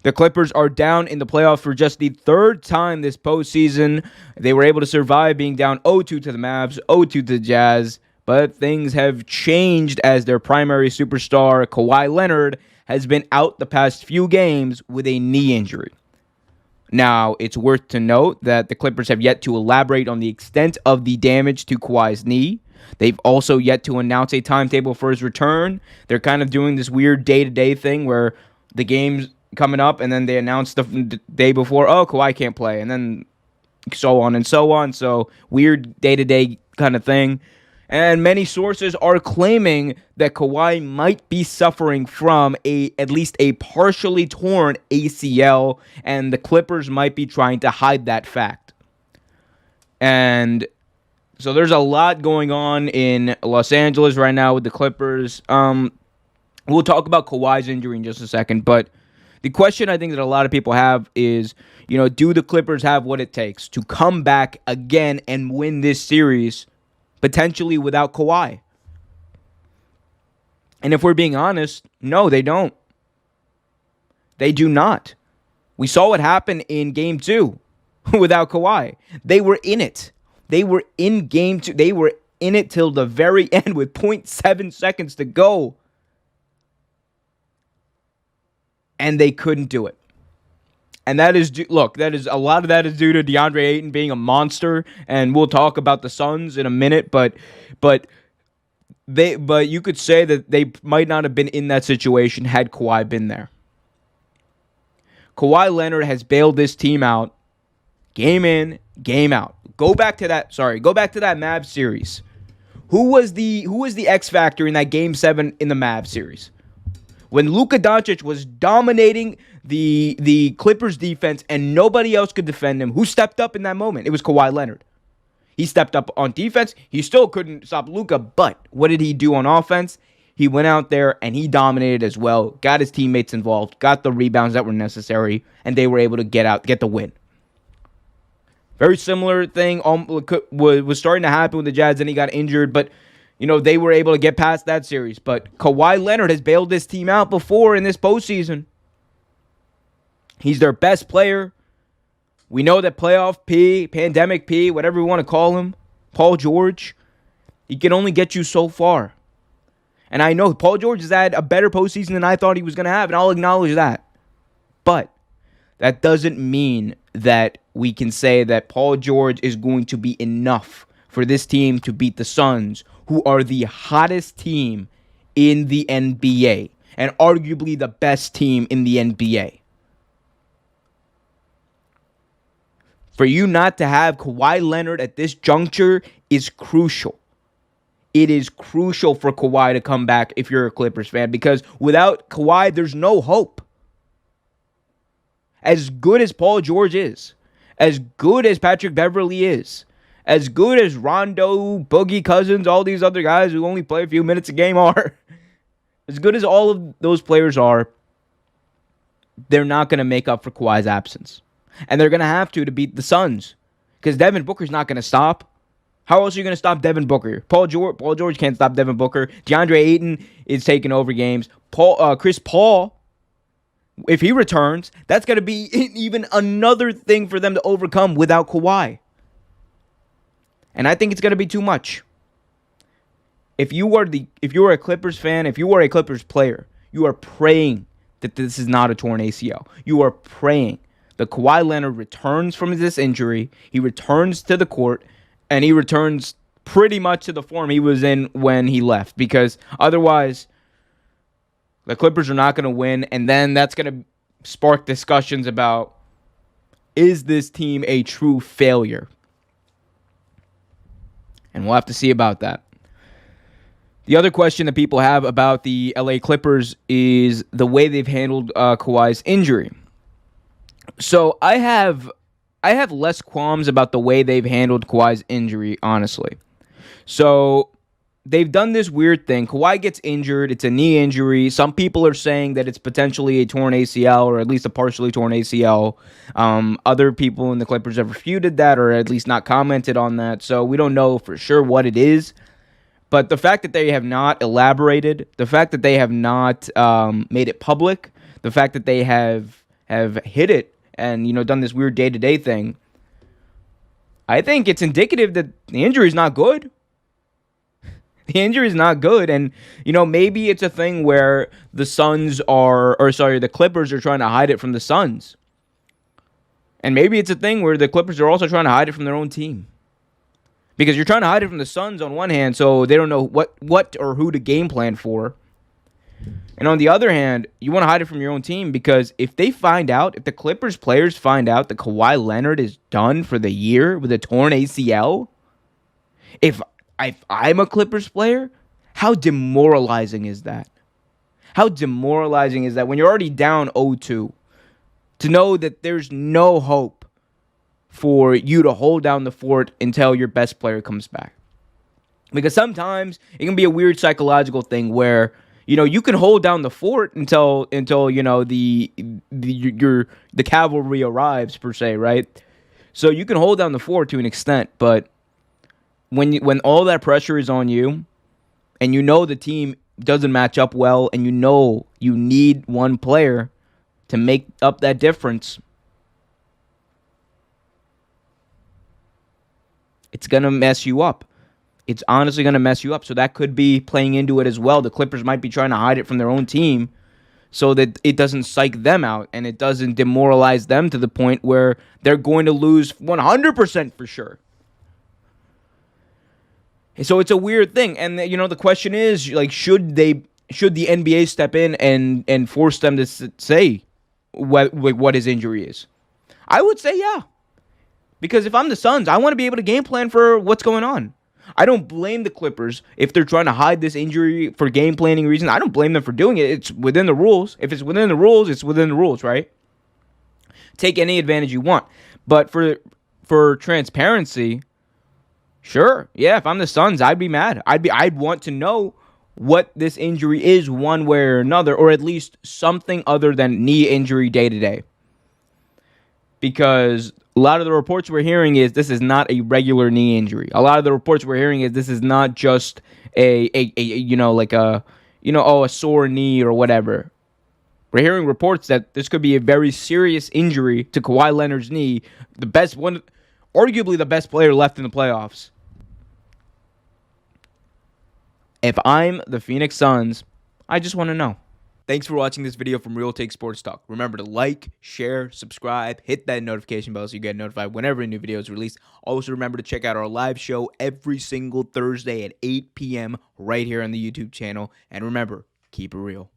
The Clippers are down in the playoffs for just the third time this postseason. They were able to survive being down 0-2 to the Mavs, 0-2 to the Jazz, but things have changed as their primary superstar, Kawhi Leonard, has been out the past few games with a knee injury. Now, it's worth to note that the Clippers have yet to elaborate on the extent of the damage to Kawhi's knee. They've also yet to announce a timetable for his return. They're kind of doing this weird day-to-day thing where the game's coming up and then they announce the day before, oh, Kawhi can't play, and then so on and so on. So weird day-to-day kind of thing. And many sources are claiming that Kawhi might be suffering from at least a partially torn ACL, and the Clippers might be trying to hide that fact. And so there's a lot going on in Los Angeles right now with the Clippers. We'll talk about Kawhi's injury in just a second, but the question I think that a lot of people have is, do the Clippers have what it takes to come back again and win this series, potentially without Kawhi? And if we're being honest, no, they don't. They do not. We saw what happened in Game 2 without Kawhi. They were in it. They were in Game 2. They were in it till the very end with 0.7 seconds to go. And they couldn't do it. And that is, a lot of that is due to DeAndre Ayton being a monster, and we'll talk about the Suns in a minute, but you could say that they might not have been in that situation had Kawhi been there. Kawhi Leonard has bailed this team out game in, game out. Go back to that Mavs series. Who was the X factor in that Game 7 in the Mavs series? When Luka Doncic was dominating the Clippers defense and nobody else could defend him, who stepped up in that moment? It was Kawhi Leonard. He stepped up on defense. He still couldn't stop Luka, but what did he do on offense? He went out there and he dominated as well, got his teammates involved, got the rebounds that were necessary, and they were able to get the win. Very similar thing was starting to happen with the Jazz, and he got injured, but they were able to get past that series. But Kawhi Leonard has bailed this team out before in this postseason. He's their best player. We know that playoff P, pandemic P, whatever we want to call him, Paul George, he can only get you so far. And I know Paul George has had a better postseason than I thought he was going to have, and I'll acknowledge that. But that doesn't mean that we can say that Paul George is going to be enough for this team to beat the Suns, who are the hottest team in the NBA and arguably the best team in the NBA. For you not to have Kawhi Leonard at this juncture is crucial. It is crucial for Kawhi to come back if you're a Clippers fan, because without Kawhi, there's no hope. As good as Paul George is, as good as Patrick Beverley is, as good as Rondo, Boogie Cousins, all these other guys who only play a few minutes a game are, as good as all of those players are, they're not going to make up for Kawhi's absence. And they're going to have to beat the Suns, because Devin Booker's not going to stop. How else are you going to stop Devin Booker? Paul George can't stop Devin Booker. DeAndre Ayton is taking over games. Chris Paul, if he returns, that's going to be even another thing for them to overcome without Kawhi. And I think it's going to be too much. If you are a Clippers fan, if you are a Clippers player, you are praying that this is not a torn ACL. You are praying that Kawhi Leonard returns from this injury. He returns to the court, and he returns pretty much to the form he was in when he left. Because otherwise, the Clippers are not going to win, and then that's going to spark discussions about, is this team a true failure? And we'll have to see about that. The other question that people have about the LA Clippers is the way they've handled Kawhi's injury. So I have less qualms about the way they've handled Kawhi's injury, honestly. So they've done this weird thing. Kawhi gets injured. It's a knee injury. Some people are saying that it's potentially a torn ACL, or at least a partially torn ACL. Other people in the Clippers have refuted that, or at least not commented on that. So we don't know for sure what it is. But the fact that they have not elaborated, the fact that they have not made it public, the fact that they have have hit it and, done this weird day-to-day thing, I think it's indicative that the injury is not good. The injury is not good, and maybe it's a thing where the Clippers are trying to hide it from the Suns, and maybe it's a thing where the Clippers are also trying to hide it from their own team, because you're trying to hide it from the Suns on one hand, so they don't know what or who to game plan for, and on the other hand, you want to hide it from your own team because if the Clippers players find out that Kawhi Leonard is done for the year with a torn ACL, if I'm a Clippers player, how demoralizing is that? How demoralizing is that when you're already down 0-2 to know that there's no hope for you to hold down the fort until your best player comes back? Because sometimes it can be a weird psychological thing where you can hold down the fort until the cavalry arrives, per se, right? So you can hold down the fort to an extent, but when all that pressure is on you, and the team doesn't match up well, and you need one player to make up that difference, it's gonna mess you up. It's honestly going to mess you up. So that could be playing into it as well. The Clippers might be trying to hide it from their own team so that it doesn't psych them out and it doesn't demoralize them to the point where they're going to lose 100% for sure. So it's a weird thing. And, the question is, like, should the NBA step in and force them to say what his injury is? I would say yeah. Because if I'm the Suns, I want to be able to game plan for what's going on. I don't blame the Clippers if they're trying to hide this injury for game planning reasons. I don't blame them for doing it. It's within the rules. If it's within the rules, it's within the rules, right? Take any advantage you want. But for transparency, sure. Yeah, if I'm the Suns, I'd be mad. I'd want to know what this injury is one way or another, or at least something other than knee injury day to day. Because a lot of the reports we're hearing is this is not a regular knee injury. A lot of the reports we're hearing is this is not just a sore knee or whatever. We're hearing reports that this could be a very serious injury to Kawhi Leonard's knee, arguably the best player left in the playoffs. If I'm the Phoenix Suns, I just want to know. Thanks for watching this video from Real Take Sports Talk. Remember to like, share, subscribe, hit that notification bell so you get notified whenever a new video is released. Also, remember to check out our live show every single Thursday at 8 p.m. right here on the YouTube channel. And remember, keep it real.